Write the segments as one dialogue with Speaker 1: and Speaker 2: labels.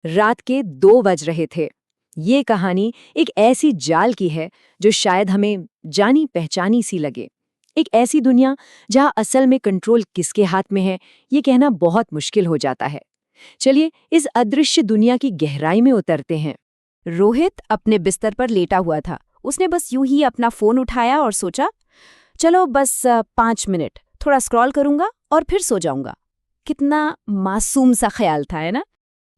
Speaker 1: रात के 2 बज रहे थे। ये कहानी एक ऐसी जाल की है जो शायद हमें जानी पहचानी सी लगे। एक ऐसी दुनिया जहां असल में कंट्रोल किसके हाथ में है, ये कहना बहुत मुश्किल हो जाता है। चलिए इस अदृश्य दुनिया की गहराई में उतरते हैं।
Speaker 2: रोहित अपने बिस्तर पर लेटा हुआ था। उसने बस यूं ही अपना फोन उठाया और सोचा, चलो बस 5 मिनट थोड़ा स्क्रॉल करूंगा और फिर सो जाऊंगा। कितना मासूम सा ख्याल था, है ना?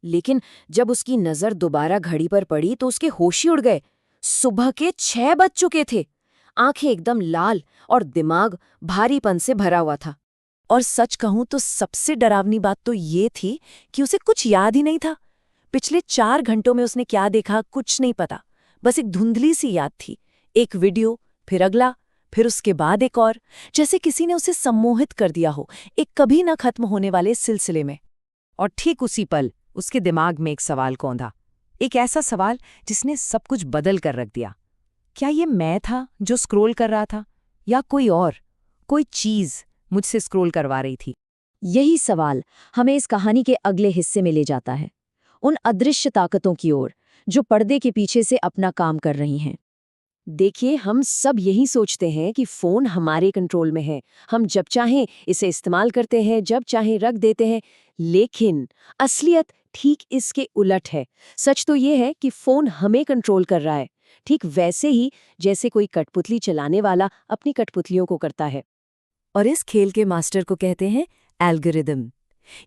Speaker 2: लेकिन जब उसकी नजर दोबारा घड़ी पर पड़ी तो उसके होश ही उड़ गए। सुबह के 6 बज चुके थे। आंखें एकदम लाल और दिमाग भारीपन से भरा हुआ था। और सच कहूं तो सबसे डरावनी बात तो ये थी कि उसे कुछ याद ही नहीं था। पिछले 4 घंटों में उसने क्या देखा कुछ नहीं पता। बस एक धुंधली सी याद थी। एक वीडियो, फिर अगला, फिर उसके बाद एक और, जैसे किसी ने उसे सम्मोहित कर दिया हो एक कभी न खत्म होने वाले सिलसिले में।
Speaker 1: और ठीक उसी पल उसके दिमाग में एक सवाल कौंधा। एक ऐसा सवाल जिसने सब कुछ बदल कर रख दिया। क्या ये मैं था जो स्क्रॉल कर रहा था, या कोई और, कोई चीज मुझसे स्क्रॉल करवा रही थी?
Speaker 2: यही सवाल हमें इस कहानी के अगले हिस्से में ले जाता है, उन अदृश्य ताकतों की ओर जो पर्दे के पीछे से अपना काम कर रही हैं।
Speaker 1: देखिए, हम सब यही सोचते हैं कि फोन हमारे कंट्रोल में है, हम जब चाहें इसे इस्तेमाल करते हैं, जब चाहें रख देते हैं। लेकिन असलियत ठीक इसके उलट है। सच तो ये है कि फोन हमें कंट्रोल कर रहा है, ठीक वैसे ही जैसे कोई कठपुतली चलाने वाला अपनी कठपुतलियों को करता है। और इस खेल के मास्टर को कहते हैं एल्गोरिदम।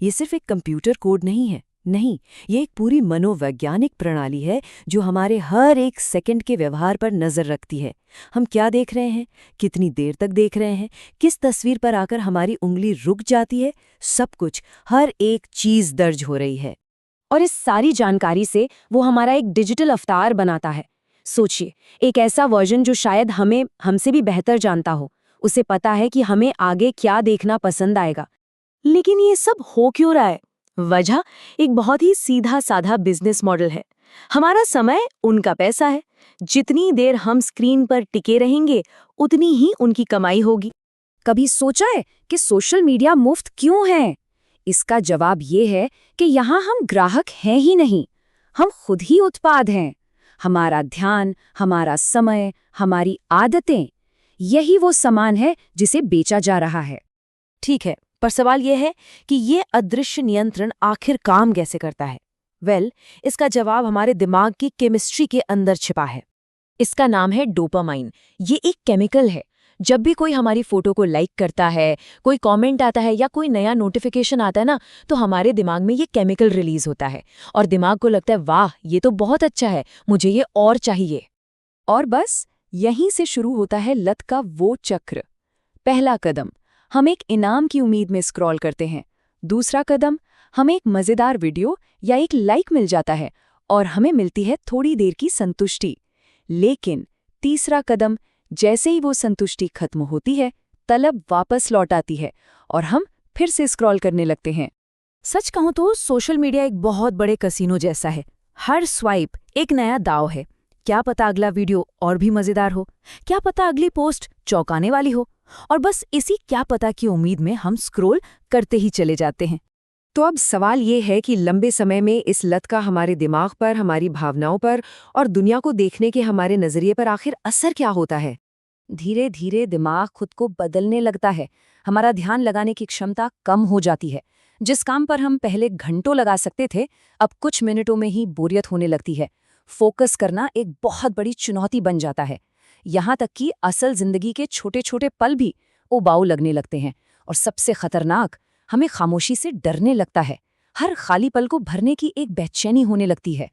Speaker 1: ये सिर्फ एक कंप्यूटर कोड नहीं है, नहीं, ये एक पूरी मनोवैज्ञानिक प्रणाली है जो हमारे हर एक सेकंड के व्यवहार पर नजर रखती है। हम क्या देख रहे हैं, कितनी देर तक देख रहे हैं, किस तस्वीर पर आकर हमारी उंगली रुक जाती है, सब कुछ, हर एक चीज दर्ज हो रही है। और इस सारी जानकारी से वो हमारा एक डिजिटल अवतार बनाता है। सोचिए, एक ऐसा वर्जन जो शायद हमें हमसे भी बेहतर जानता हो। उसे पता है कि हमें आगे क्या देखना पसंद आएगा। लेकिन ये सब हो क्यों रहा है? वजह एक बहुत ही सीधा साधा बिजनेस मॉडल है। हमारा समय उनका पैसा है। जितनी देर हम स्क्रीन पर टिके रहेंगे उतनी ही उनकी कमाई होगी। कभी सोचा है कि सोशल मीडिया मुफ्त क्यों है? इसका जवाब ये है कि यहाँ हम ग्राहक हैं ही नहीं, हम खुद ही उत्पाद हैं। हमारा ध्यान, हमारा समय, हमारी आदतें, यही वो सामान है जिसे बेचा जा रहा है। ठीक है, पर सवाल यह है कि ये अदृश्य नियंत्रण आखिर काम कैसे करता है? इसका जवाब हमारे दिमाग की केमिस्ट्री के अंदर छिपा है। इसका नाम है डोपामाइन। ये एक केमिकल है। जब भी कोई हमारी फोटो को लाइक करता है, कोई कमेंट आता है या कोई नया नोटिफिकेशन आता है ना, तो हमारे दिमाग में ये केमिकल रिलीज होता है और दिमाग को लगता है, वाह, ये तो बहुत अच्छा है, मुझे ये और चाहिए। और बस यहीं से शुरू होता है लत का वो चक्र। पहला कदम, हम एक इनाम की उम्मीद में स्क्रॉल करते हैं। दूसरा कदम, हमें एक मजेदार वीडियो या एक लाइक मिल जाता है और हमें मिलती है थोड़ी देर की संतुष्टि। लेकिन तीसरा कदम, जैसे ही वो संतुष्टि खत्म होती है, तलब वापस लौट आती है और हम फिर से स्क्रॉल करने लगते हैं। सच कहूं तो सोशल मीडिया एक बहुत बड़े कसीनो जैसा है। हर स्वाइप एक नया दांव है। क्या पता अगला वीडियो और भी मजेदार हो, क्या पता अगली पोस्ट चौंकाने वाली हो, और बस इसी क्या पता की उम्मीद में हम स्क्रॉल करते ही चले जाते हैं। तो अब सवाल ये है कि लंबे समय में इस लत का हमारे दिमाग पर, हमारी भावनाओं पर और दुनिया को देखने के हमारे नजरिए पर आखिर असर क्या होता है? धीरे धीरे दिमाग खुद को बदलने लगता है। हमारा ध्यान लगाने की क्षमता कम हो जाती है। जिस काम पर हम पहले घंटों लगा सकते थे, अब कुछ मिनटों में ही बोरियत होने लगती है। फोकस करना एक बहुत बड़ी चुनौती बन जाता है। यहाँ तक कि असल जिंदगी के छोटे छोटे पल भी उबाऊ लगने लगते हैं। और सबसे खतरनाक, हमें खामोशी से डरने लगता है। हर खाली पल को भरने की एक बेचैनी होने लगती है।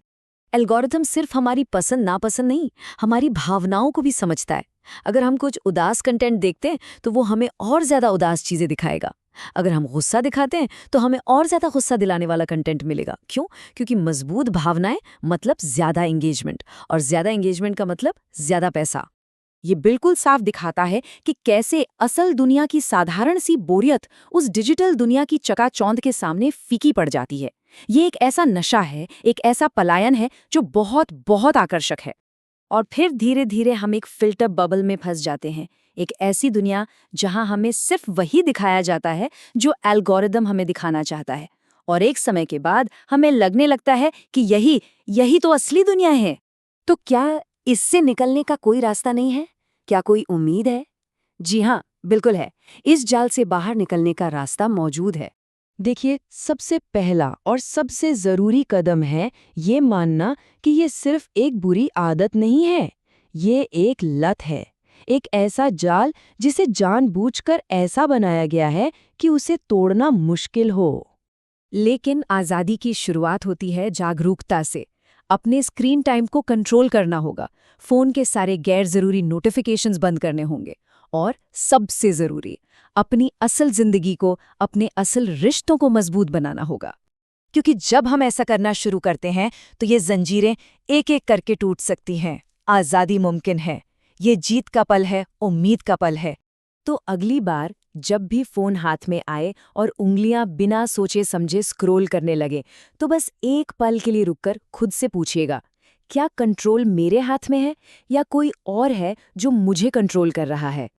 Speaker 1: एल्गोरिथम सिर्फ हमारी पसंद नापसंद नहीं, हमारी भावनाओं को भी समझता है। अगर हम कुछ उदास कंटेंट देखते हैं तो वो हमें और ज्यादा उदास चीजें दिखाएगा। अगर हम गुस्सा दिखाते हैं तो हमें और ज्यादा गुस्सा दिलाने वाला कंटेंट मिलेगा। क्यों? क्योंकि मजबूत भावनाएं मतलब ज्यादा एंगेजमेंट, और ज्यादा एंगेजमेंट का मतलब ज्यादा पैसा। ये बिल्कुल साफ दिखाता है कि कैसे असल दुनिया की साधारण सी बोरियत उस डिजिटल दुनिया की चकाचौंध के सामने फीकी पड़ जाती है। ये एक ऐसा नशा है, एक ऐसा पलायन है जो बहुत बहुत आकर्षक है। और फिर धीरे धीरे हम एक फिल्टर बबल में फंस जाते हैं। एक ऐसी दुनिया जहां हमें सिर्फ वही दिखाया जाता है जो एल्गोरिदम हमें दिखाना चाहता है।
Speaker 2: और एक समय के बाद हमें लगने लगता है कि यही तो असली दुनिया है। तो क्या इससे निकलने का कोई रास्ता नहीं है? क्या कोई उम्मीद है? जी हाँ, बिल्कुल है। इस जाल से बाहर निकलने का रास्ता मौजूद है।
Speaker 1: देखिए, सबसे पहला और सबसे जरूरी कदम है ये मानना कि ये सिर्फ एक बुरी आदत नहीं है, ये एक लत है। एक ऐसा जाल जिसे जानबूझकर ऐसा बनाया गया है कि उसे तोड़ना मुश्किल हो।
Speaker 2: लेकिन आज़ादी की शुरुआत होती है जागरूकता से। अपने स्क्रीन टाइम को कंट्रोल करना होगा, फ़ोन के सारे गैर ज़रूरी नोटिफिकेशंस बंद करने होंगे और सबसे ज़रूरी, अपनी असल ज़िंदगी को, अपने असल रिश्तों को मजबूत बनाना होगा। क्योंकि जब हम ऐसा करना शुरू करते हैं तो ये जंजीरें एक-एक करके टूट सकती हैं। आज़ादी मुमकिन है। ये जीत का पल है, उम्मीद का पल है। तो अगली बार जब भी फोन हाथ में आए और उंगलियां बिना सोचे समझे स्क्रॉल करने लगे, तो बस एक पल के लिए रुककर खुद से पूछिएगा, क्या कंट्रोल मेरे हाथ में है या कोई और है जो मुझे कंट्रोल कर रहा है?